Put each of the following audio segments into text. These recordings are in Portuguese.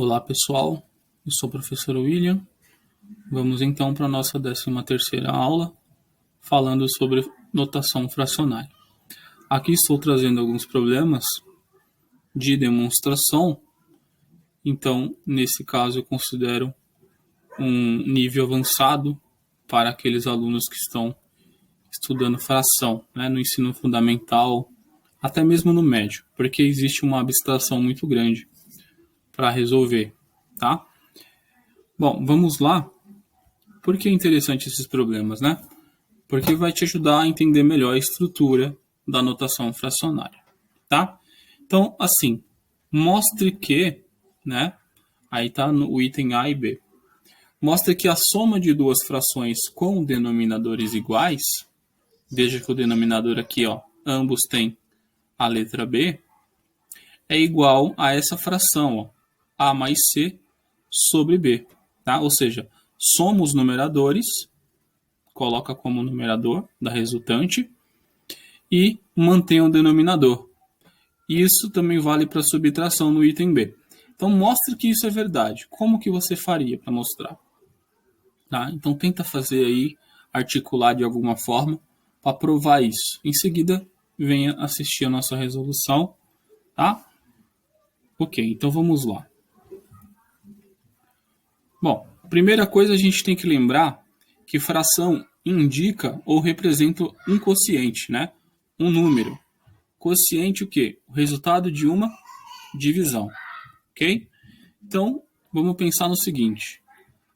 Olá pessoal, eu sou o professor William. Vamos então para a nossa 13ª aula, falando sobre notação fracionária. Aqui estou trazendo alguns problemas de demonstração, então nesse caso eu considero um nível avançado para aqueles alunos que estão estudando fração, no ensino fundamental, até mesmo no médio, porque existe uma abstração muito grande para resolver, tá? Bom, vamos lá. Por que é interessante esses problemas, né? Porque vai te ajudar a entender melhor a estrutura da notação fracionária, tá? Então, assim, mostre que, aí tá no item A e B. Mostre que a soma de duas frações com denominadores iguais, veja que o denominador aqui, ambos têm a letra B, é igual a essa fração, A mais C sobre B, tá? Ou seja, soma os numeradores, coloca como numerador da resultante e mantém o denominador. Isso também vale para subtração no item B. Então, mostre que isso é verdade. Como que você faria para mostrar? Tá? Então, tenta fazer aí, articular de alguma forma para provar isso. Em seguida, venha assistir a nossa resolução, tá? Ok, então vamos lá. Bom, primeira coisa a gente tem que lembrar que fração indica ou representa um quociente, um número. Quociente o quê? O resultado de uma divisão, ok? Então, vamos pensar no seguinte.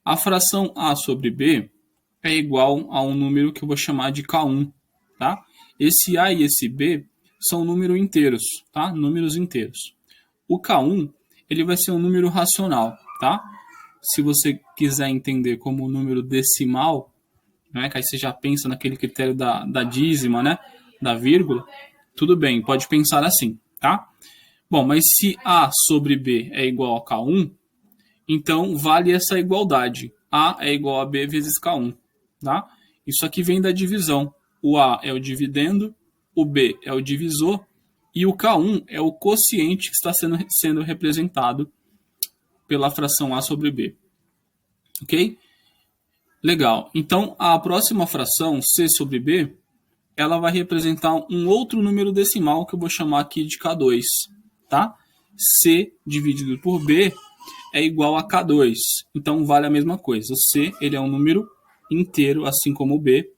A fração A sobre B é igual a um número que eu vou chamar de K1, tá? Esse A e esse B são números inteiros, tá? Números inteiros. O K1, ele vai ser um número racional, tá? Se você quiser entender como um número decimal, que aí você já pensa naquele critério da dízima, da vírgula, tudo bem, pode pensar assim, tá? Bom, mas se A sobre B é igual a K1, então vale essa igualdade. A é igual a B vezes K1, tá? Isso aqui vem da divisão. O A é o dividendo, o B é o divisor e o K1 é o quociente que está sendo representado pela fração A sobre B. Ok? Legal. Então, a próxima fração, C sobre B, ela vai representar um outro número decimal que eu vou chamar aqui de K2, tá? C dividido por B é igual a K2. Então, vale a mesma coisa. O C, ele é um número inteiro, assim como o B.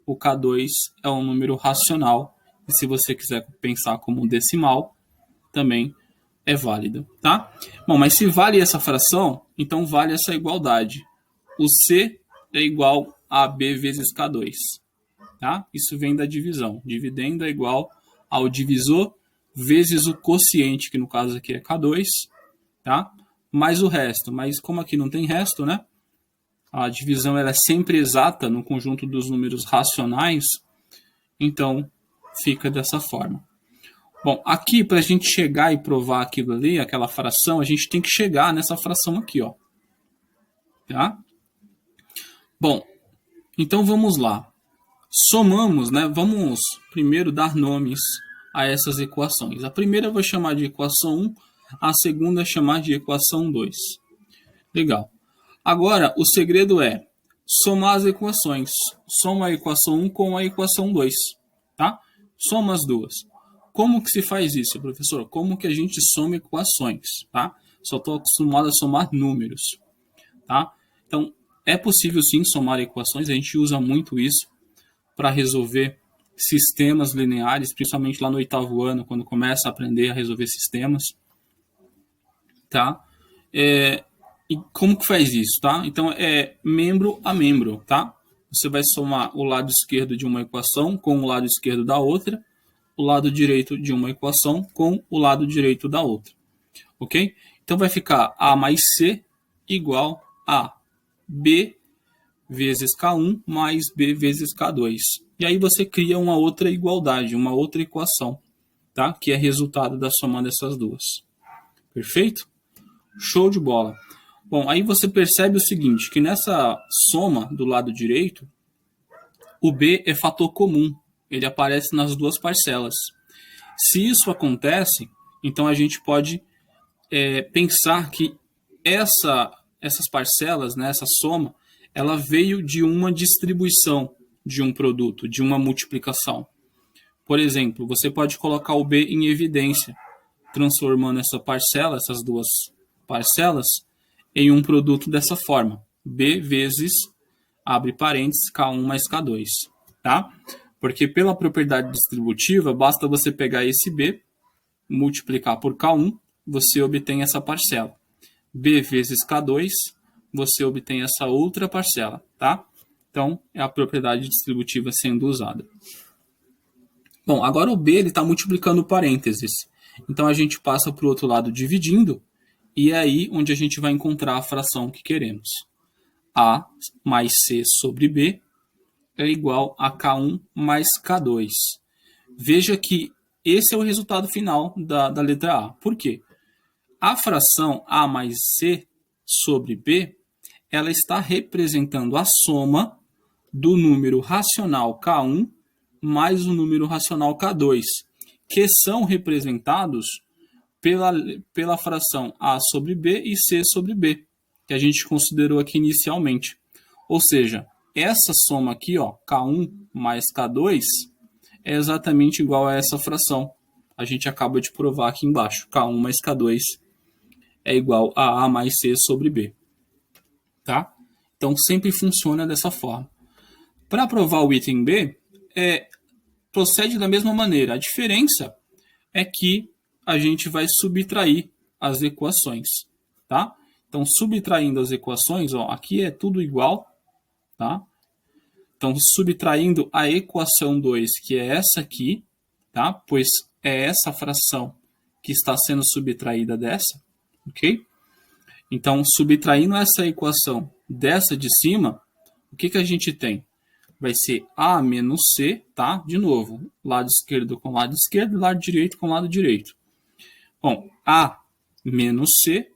O K2 é um número racional. E se você quiser pensar como um decimal, também é válido, tá? Bom, mas se vale essa fração, então vale essa igualdade. O C é igual a B vezes K2. Tá? Isso vem da divisão. Dividendo é igual ao divisor vezes o quociente, que no caso aqui é K2, tá? Mais o resto. Mas como aqui não tem resto, a divisão ela é sempre exata no conjunto dos números racionais, então fica dessa forma. Bom, aqui para a gente chegar e provar aquilo ali, aquela fração, a gente tem que chegar nessa fração aqui, tá? Bom, então vamos lá. Somamos, vamos primeiro dar nomes a essas equações. A primeira eu vou chamar de equação 1, a segunda chamar de equação 2. Legal. Agora, o segredo é somar as equações. Soma a equação 1 com a equação 2, tá? Soma as duas. Como que se faz isso, professor? Como que a gente soma equações, tá? Só estou acostumado a somar números, tá? Então, é possível sim somar equações, a gente usa muito isso para resolver sistemas lineares, principalmente lá no 8º ano, quando começa a aprender a resolver sistemas, tá? E como que faz isso, tá? Então, é membro a membro, tá? Você vai somar o lado esquerdo de uma equação com o lado esquerdo da outra, o lado direito de uma equação com o lado direito da outra, ok? Então, vai ficar A mais C igual a B vezes K1 mais B vezes K2. E aí você cria uma outra igualdade, uma outra equação, tá? Que é resultado da soma dessas duas. Perfeito? Show de bola. Bom, aí você percebe o seguinte, que nessa soma do lado direito, o B é fator comum. Ele aparece nas duas parcelas. Se isso acontece, então a gente pode pensar que essas parcelas, né, essa soma, ela veio de uma distribuição de um produto, de uma multiplicação. Por exemplo, você pode colocar o B em evidência, transformando essa parcela, essas duas parcelas, em um produto dessa forma. B vezes, abre parênteses, K1 mais K2. Tá? Porque pela propriedade distributiva, basta você pegar esse B, multiplicar por K1, você obtém essa parcela. B vezes K2, você obtém essa outra parcela. Tá? Então, é a propriedade distributiva sendo usada. Bom, agora o B está multiplicando parênteses. Então, a gente passa para o outro lado dividindo, e é aí onde a gente vai encontrar a fração que queremos. A mais C sobre B é igual a K1 mais K2. Veja que esse é o resultado final da letra A. Por quê? A fração A mais C sobre B, ela está representando a soma do número racional K1 mais o número racional K2, que são representados pela fração A sobre B e C sobre B, que a gente considerou aqui inicialmente. Ou seja, essa soma aqui, ó, K1 mais K2, é exatamente igual a essa fração. A gente acaba de provar aqui embaixo. K1 mais K2 é igual a A mais C sobre B. Tá? Então, sempre funciona dessa forma. Para provar o item B, procede da mesma maneira. A diferença é que a gente vai subtrair as equações. Tá? Então, subtraindo as equações, ó, aqui é tudo igual. Tá? Então, subtraindo a equação 2, que é essa aqui, tá? Pois é essa fração que está sendo subtraída dessa, ok? Então, subtraindo essa equação dessa de cima, o que a gente tem? Vai ser A menos C, tá? De novo, lado esquerdo com lado esquerdo, lado direito com lado direito. Bom, A menos C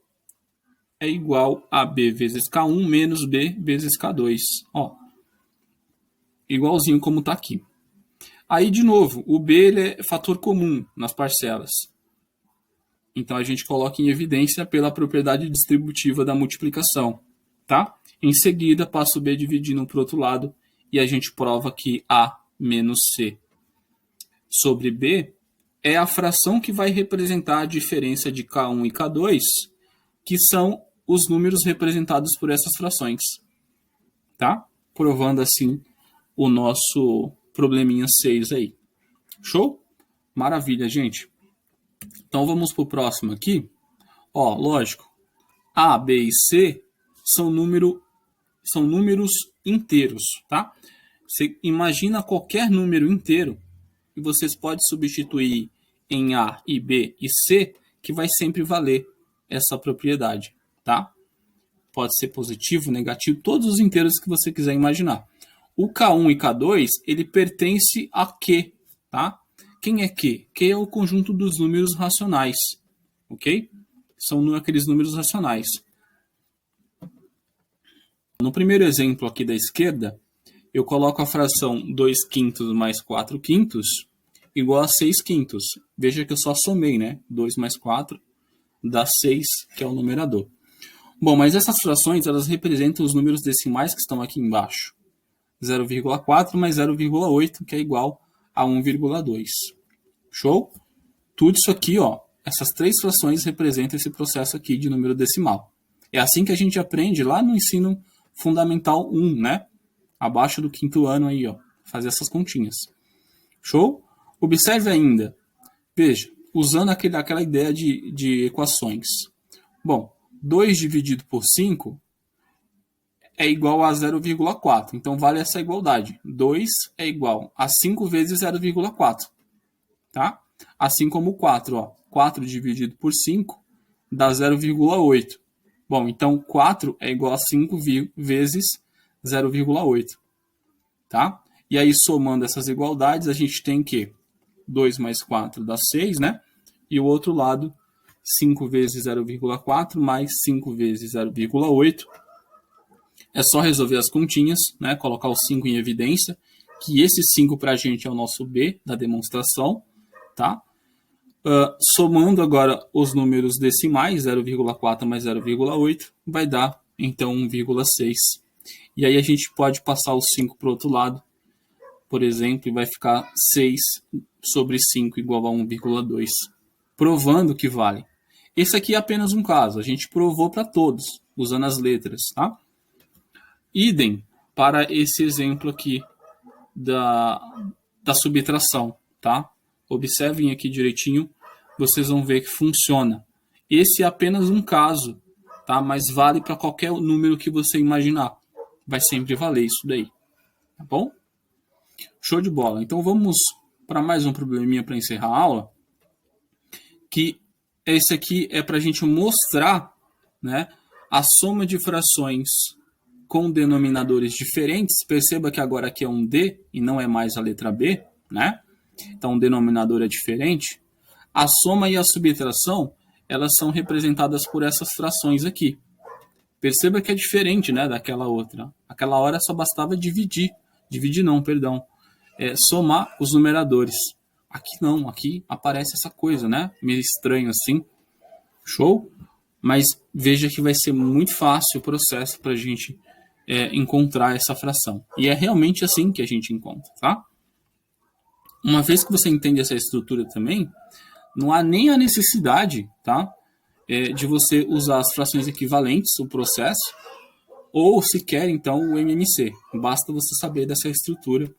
é igual a B vezes K1 menos B vezes K2. Ó, igualzinho como está aqui. Aí, de novo, o B ele é fator comum nas parcelas. Então, a gente coloca em evidência pela propriedade distributiva da multiplicação. Tá? Em seguida, passa o B dividindo para o outro lado e a gente prova que A menos C sobre B é a fração que vai representar a diferença de K1 e K2, que são os números representados por essas frações. Tá? Provando assim o nosso probleminha 6 aí. Show? Maravilha, gente. Então vamos para o próximo aqui. Ó, lógico, A, B e C são números inteiros, tá? Você imagina qualquer número inteiro e vocês podem substituir em A e B e C, que vai sempre valer essa propriedade, tá? Pode ser positivo, negativo, todos os inteiros que você quiser imaginar. O K1 e K2, ele pertence a Q, tá? Quem é Q? Q é o conjunto dos números racionais, ok? São aqueles números racionais. No primeiro exemplo aqui da esquerda, eu coloco a fração 2 quintos mais 4 quintos igual a 6 quintos. Veja que eu só somei, né? 2 mais 4 dá 6, que é o numerador. Bom, mas essas frações, elas representam os números decimais que estão aqui embaixo. 0,4 mais 0,8, que é igual a 1,2. Show? Tudo isso aqui, ó, essas três frações representam esse processo aqui de número decimal. É assim que a gente aprende lá no ensino fundamental 1, né? Abaixo do 5º ano aí, ó, fazer essas continhas. Show? Observe ainda, veja, usando aquela ideia de equações. Bom, 2 dividido por 5 é igual a 0,4. Então, vale essa igualdade. 2 é igual a 5 vezes 0,4. Tá? Assim como 4. Ó. 4 dividido por 5 dá 0,8. Bom, então 4 é igual a 5 vezes 0,8. Tá? E aí, somando essas igualdades, a gente tem que 2 mais 4 dá 6, né? E o outro lado, 5 vezes 0,4 mais 5 vezes 0,8. É só resolver as continhas, né? Colocar o 5 em evidência, que esse 5 para a gente é o nosso B da demonstração, tá? Somando agora os números decimais, 0,4 mais 0,8, vai dar então 1,6. E aí a gente pode passar o 5 para o outro lado, por exemplo, e vai ficar 6 sobre 5 igual a 1,2, provando que vale. Esse aqui é apenas um caso, a gente provou para todos, usando as letras, tá? Idem para esse exemplo aqui da subtração, tá? Observem aqui direitinho, vocês vão ver que funciona. Esse é apenas um caso, tá? Mas vale para qualquer número que você imaginar. Vai sempre valer isso daí, tá bom? Show de bola. Então vamos para mais um probleminha para encerrar a aula, que esse aqui é para a gente mostrar, né, a soma de frações com denominadores diferentes. Perceba que agora aqui é um D e não é mais a letra B, né? Então o denominador é diferente. A soma e a subtração, elas são representadas por essas frações aqui. Perceba que é diferente, né, daquela outra. Aquela hora só bastava dividir. Dividir não, perdão. Somar os numeradores. Aqui não, aqui aparece essa coisa, né? Meio estranho assim. Show? Mas veja que vai ser muito fácil o processo para a gente encontrar essa fração. E é realmente assim que a gente encontra, tá? Uma vez que você entende essa estrutura também, não há nem a necessidade, tá, de você usar as frações equivalentes, o processo, ou sequer, então, o MMC. Basta você saber dessa estrutura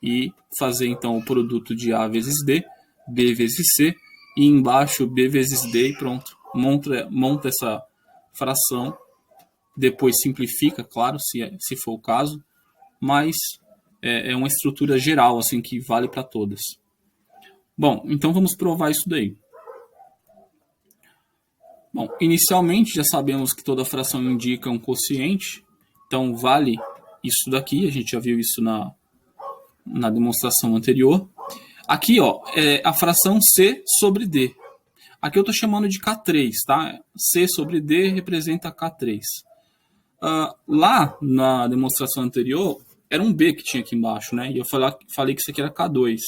e fazer, então, o produto de A vezes D, B vezes C, e embaixo B vezes D e pronto. Monta essa fração, depois simplifica, claro, se for o caso, mas é uma estrutura geral, assim, que vale para todas. Bom, então vamos provar isso daí. Bom, inicialmente já sabemos que toda fração indica um quociente, então vale isso daqui, a gente já viu isso na demonstração anterior. Aqui, ó, é a fração C sobre D. Aqui eu estou chamando de K3, tá? C sobre D representa K3. Lá na demonstração anterior, era um B que tinha aqui embaixo, né? E eu falei que isso aqui era K2.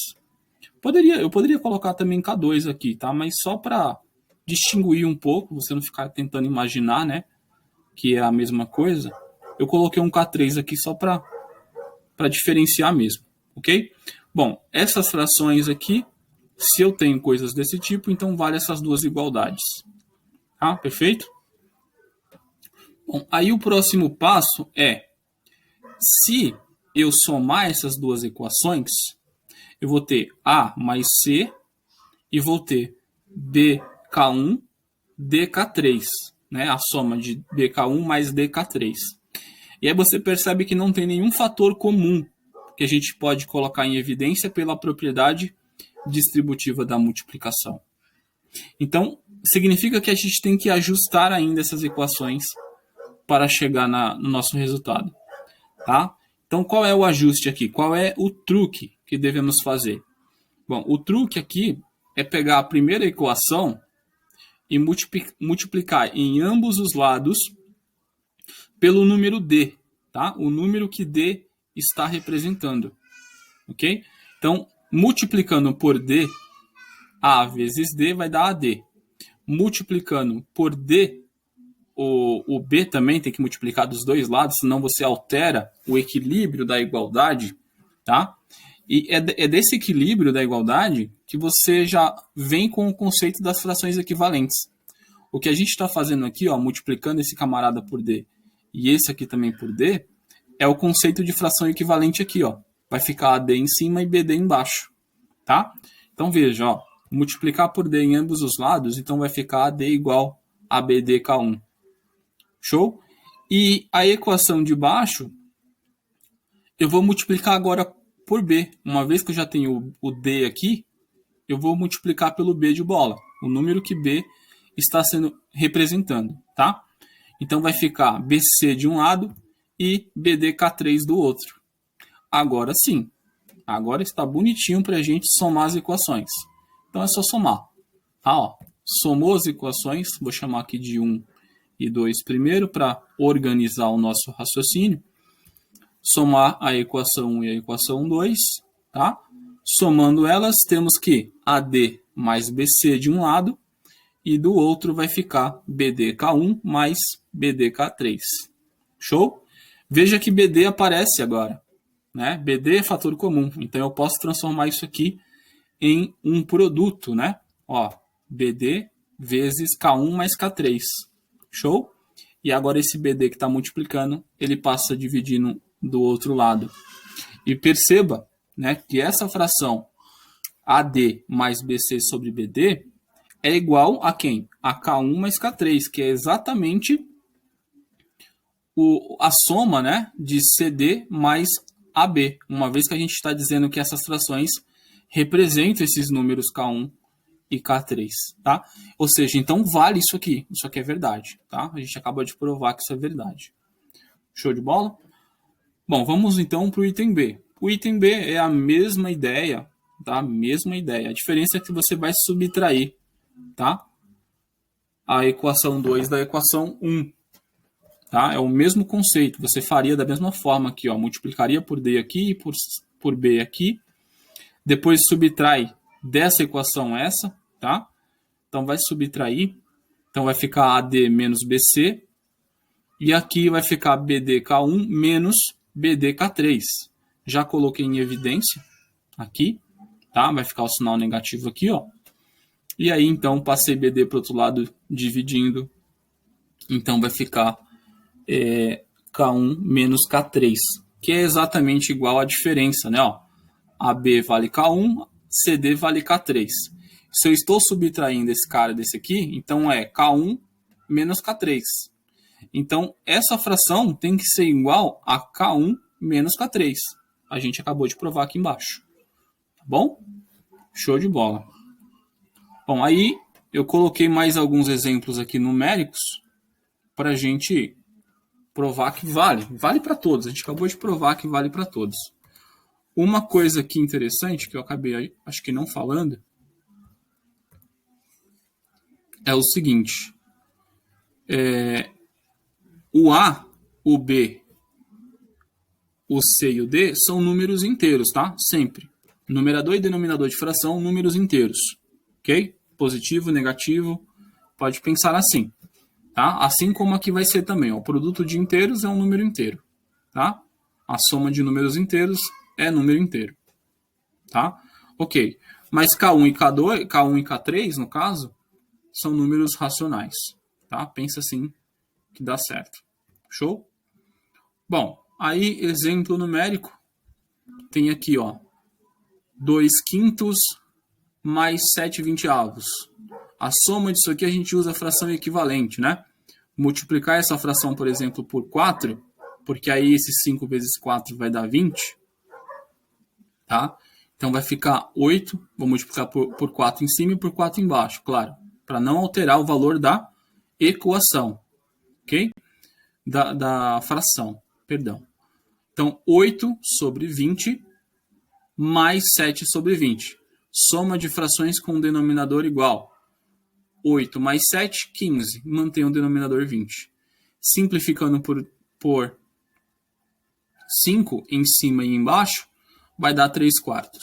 Eu poderia colocar também K2 aqui, tá? Mas só para distinguir um pouco, você não ficar tentando imaginar, né, que é a mesma coisa, eu coloquei um K3 aqui só para diferenciar mesmo, ok? Bom, essas frações aqui, se eu tenho coisas desse tipo, então vale essas duas igualdades. Tá? Perfeito? Bom, aí o próximo passo é, se eu somar essas duas equações, eu vou ter A mais C e vou ter BK1, DK3, né? A soma de BK1 mais DK3. E aí você percebe que não tem nenhum fator comum que a gente pode colocar em evidência pela propriedade distributiva da multiplicação. Então, significa que a gente tem que ajustar ainda essas equações para chegar no nosso resultado. Tá? Então, qual é o ajuste aqui? Qual é o truque que devemos fazer? Bom, o truque aqui é pegar a primeira equação e multiplicar em ambos os lados pelo número D, tá? O número que D está representando, ok? Então, multiplicando por D, A vezes D vai dar AD. Multiplicando por D, o B também tem que multiplicar dos dois lados, senão você altera o equilíbrio da igualdade, tá? E é desse equilíbrio da igualdade que você já vem com o conceito das frações equivalentes. O que a gente está fazendo aqui, ó, multiplicando esse camarada por D e esse aqui também por D, é o conceito de fração equivalente aqui, ó. Vai ficar AD em cima e BD embaixo, tá? Então veja, ó, multiplicar por D em ambos os lados, então vai ficar AD igual a BDK1. Show? E a equação de baixo, eu vou multiplicar agora por B. Uma vez que eu já tenho o D aqui, eu vou multiplicar pelo B de bola, o número que B está sendo representando, tá? Então vai ficar BC de um lado e BDK3 do outro. Agora sim, agora está bonitinho para a gente somar as equações. Então é só somar. Tá, ó, somou as equações, vou chamar aqui de 1 e 2 primeiro para organizar o nosso raciocínio. Somar a equação 1 e a equação 2, tá? Somando elas, temos que AD mais BC de um lado, e do outro vai ficar BDK1 mais BDK3. Show? Veja que BD aparece agora, né? BD é fator comum, então eu posso transformar isso aqui em um produto, né? Ó, BD vezes K1 mais K3. Show? E agora esse BD que está multiplicando, ele passa dividindo do outro lado. E perceba, né, que essa fração AD mais BC sobre BD é igual a quem? A K1 mais K3, que é exatamente a soma, né, de CD mais AB, uma vez que a gente está dizendo que essas frações representam esses números K1 e K3, tá? Ou seja, então vale isso aqui é verdade, tá? A gente acaba de provar que isso é verdade. Show de bola? Bom, vamos então para o item B. O item B é a mesma ideia, tá? A mesma ideia. A diferença é que você vai subtrair, tá? A equação 2 da equação 1. Tá? É o mesmo conceito. Você faria da mesma forma aqui, ó. Multiplicaria por D aqui e por B aqui. Depois subtrai dessa equação essa, tá? Então vai subtrair. Então vai ficar AD menos BC. E aqui vai ficar BDK1 menos BDK3. Já coloquei em evidência aqui, tá? Vai ficar o sinal negativo aqui, ó. E aí, então, passei BD para o outro lado, dividindo. Então, vai ficar K1 menos K3, que é exatamente igual à diferença, né? Ó, AB vale K1, CD vale K3. Se eu estou subtraindo esse cara desse aqui, então é K1 menos K3. Então, essa fração tem que ser igual a K1 menos K3. A gente acabou de provar aqui embaixo. Tá bom? Show de bola. Bom, aí eu coloquei mais alguns exemplos aqui numéricos para a gente provar que vale. Vale para todos. A gente acabou de provar que vale para todos. Uma coisa aqui interessante que eu acabei, acho que não falando, é o seguinte. O A, o B, o C e o D são números inteiros, tá? Sempre. Numerador e denominador de fração, números inteiros. Ok? Positivo, negativo, pode pensar assim. Tá? Assim como aqui vai ser também. Ó, o produto de inteiros é um número inteiro. Tá? A soma de números inteiros é número inteiro. Tá? Ok. Mas K1 e K2, K1 e K3, no caso, são números racionais. Tá? Pensa assim que dá certo. Show? Bom, aí exemplo numérico. Tem aqui, ó, 2/5 mais 7/20. A soma disso aqui a gente usa a fração equivalente, né? Multiplicar essa fração, por exemplo, por 4, porque aí esse 5 vezes 4 vai dar 20, tá? Então vai ficar 8, vou multiplicar por 4 em cima e por 4 embaixo, claro, para não alterar o valor da equação, ok? Da fração, perdão. Então, 8 sobre 20 mais 7 sobre 20. Soma de frações com denominador igual. 8 mais 7, 15. Mantém o denominador 20. Simplificando por 5 em cima e embaixo, vai dar 3/4.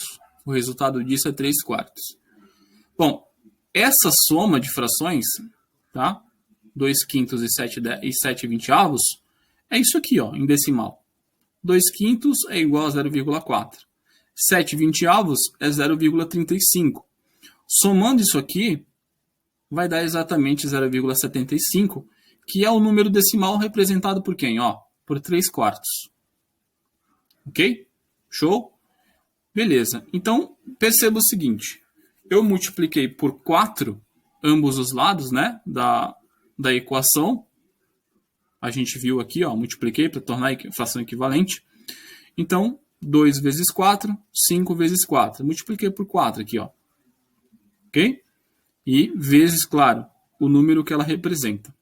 O resultado disso é 3/4. Bom, essa soma de frações, tá? 2/5 e 7/20, é isso aqui, ó, em decimal. 2/5 é igual a 0,4. 7/20 é 0,35. Somando isso aqui, vai dar exatamente 0,75, que é o número decimal representado por quem? Ó, por 3/4. Ok? Show? Beleza. Então, perceba o seguinte. Eu multipliquei por 4 ambos os lados, né, da equação. A gente viu aqui, ó, multipliquei para tornar a fração equivalente. Então, 2 vezes 4, 5 vezes 4. Multipliquei por 4 aqui, ó. Ok? E vezes, claro, o número que ela representa.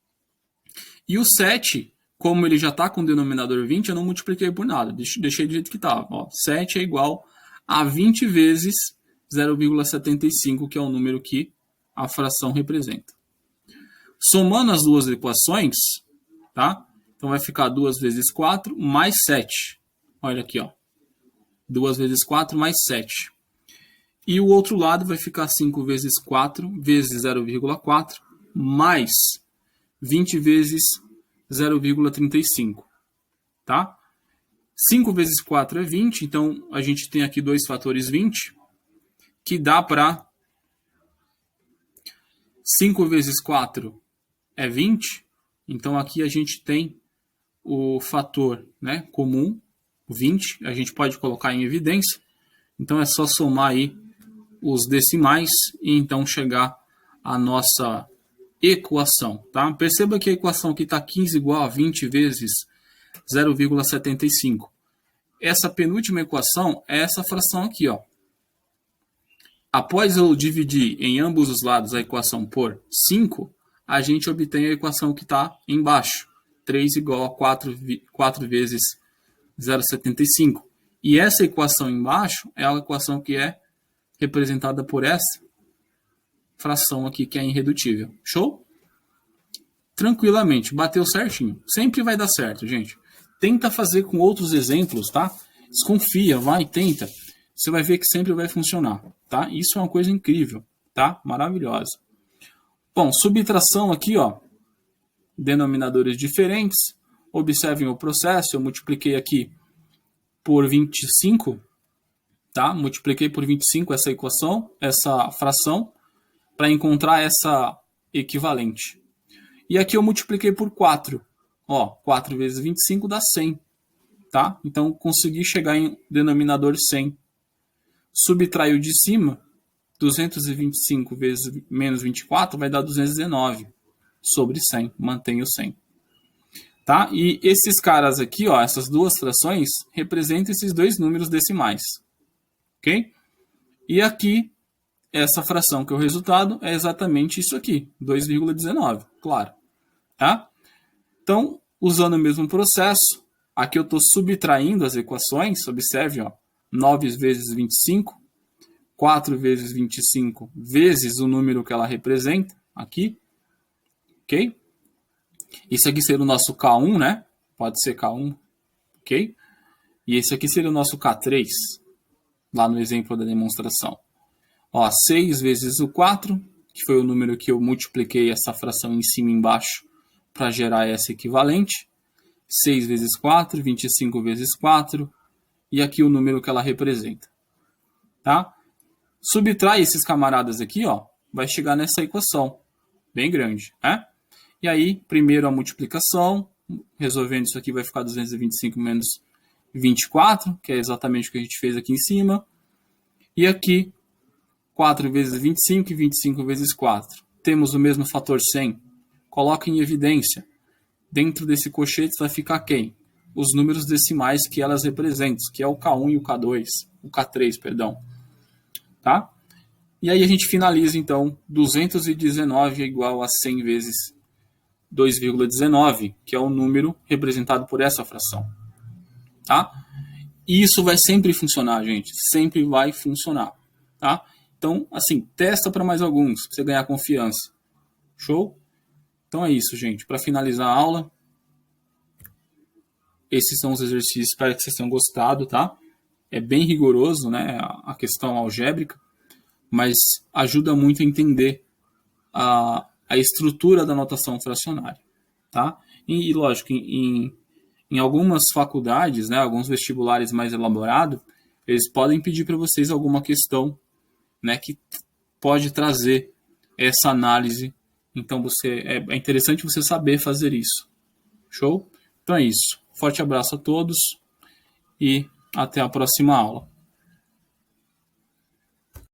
E o 7, como ele já está com o denominador 20, eu não multipliquei por nada. Deixei do jeito que estava. 7 é igual a 20 vezes 0,75, que é o número que a fração representa. Somando as duas equações, tá? Então vai ficar 2 vezes 4 mais 7. Olha aqui, ó. 2 vezes 4 mais 7. E o outro lado vai ficar 5 vezes 4 vezes 0,4 mais 20 vezes 0,35, tá? 5 vezes 4 é 20, então a gente tem aqui dois fatores 20, que dá para 5 vezes 4 é 20, então aqui a gente tem o fator, né, comum, 20, a gente pode colocar em evidência, então é só somar aí os decimais e então chegar à nossa equação, tá? Perceba que a equação aqui está 15 igual a 20 vezes 0,75. Essa penúltima equação é essa fração aqui, ó. Após eu dividir em ambos os lados a equação por 5, a gente obtém a equação que está embaixo. 3 igual a 4 vezes 0,75. E essa equação embaixo é a equação que é representada por essa fração aqui que é irredutível. Show? Tranquilamente, bateu certinho. Sempre vai dar certo, gente. Tenta fazer com outros exemplos, tá? Desconfia, vai, tenta. Você vai ver que sempre vai funcionar, tá? Isso é uma coisa incrível, tá? Maravilhosa. Bom, subtração aqui, ó. Denominadores diferentes. Observem o processo. Eu multipliquei aqui por 25, tá? Multipliquei por 25 essa equação, essa fração, para encontrar essa equivalente. E aqui eu multipliquei por 4. Ó, 4 vezes 25 dá 100, tá? Então, consegui chegar em denominador 100. Subtraio de cima, 225 vezes menos 24 vai dar 219 sobre 100. Mantenho 100. Tá? E esses caras aqui, ó, essas duas frações, representam esses dois números decimais. Ok? E aqui, essa fração que é o resultado é exatamente isso aqui, 2,19, claro. Tá? Então, usando o mesmo processo, aqui eu estou subtraindo as equações, observe, ó, 9 vezes 25, 4 vezes 25 vezes o número que ela representa, aqui, ok? Esse aqui seria o nosso K1, né? Pode ser K1, ok? E esse aqui seria o nosso K3, lá no exemplo da demonstração. Ó, 6 vezes o 4, que foi o número que eu multipliquei essa fração em cima e embaixo para gerar essa equivalente. 6 vezes 4, 25 vezes 4, e aqui o número que ela representa. Tá? Subtrai esses camaradas aqui, ó, vai chegar nessa equação, bem grande, né? E aí, primeiro a multiplicação, resolvendo isso aqui vai ficar 225 menos 24, que é exatamente o que a gente fez aqui em cima. E aqui, 4 vezes 25 e 25 vezes 4. Temos o mesmo fator 100. Coloca em evidência. Dentro desse cochete vai ficar quem? Os números decimais que elas representam, que é o K1 e o K2, o K3, perdão. Tá? E aí a gente finaliza, então, 219 é igual a 100 vezes 2,19, que é o número representado por essa fração. Tá? E isso vai sempre funcionar, gente. Sempre vai funcionar. Tá? Então, assim, testa para mais alguns, para você ganhar confiança. Show? Então é isso, gente. Para finalizar a aula, esses são os exercícios. Espero que vocês tenham gostado, tá? É bem rigoroso, né, a questão algébrica, mas ajuda muito a entender a estrutura da notação fracionária, tá? E lógico, em algumas faculdades, né, alguns vestibulares mais elaborados, eles podem pedir para vocês alguma questão, né, que pode trazer essa análise. Então é interessante você saber fazer isso. Show? Então é isso. Forte abraço a todos e até a próxima aula.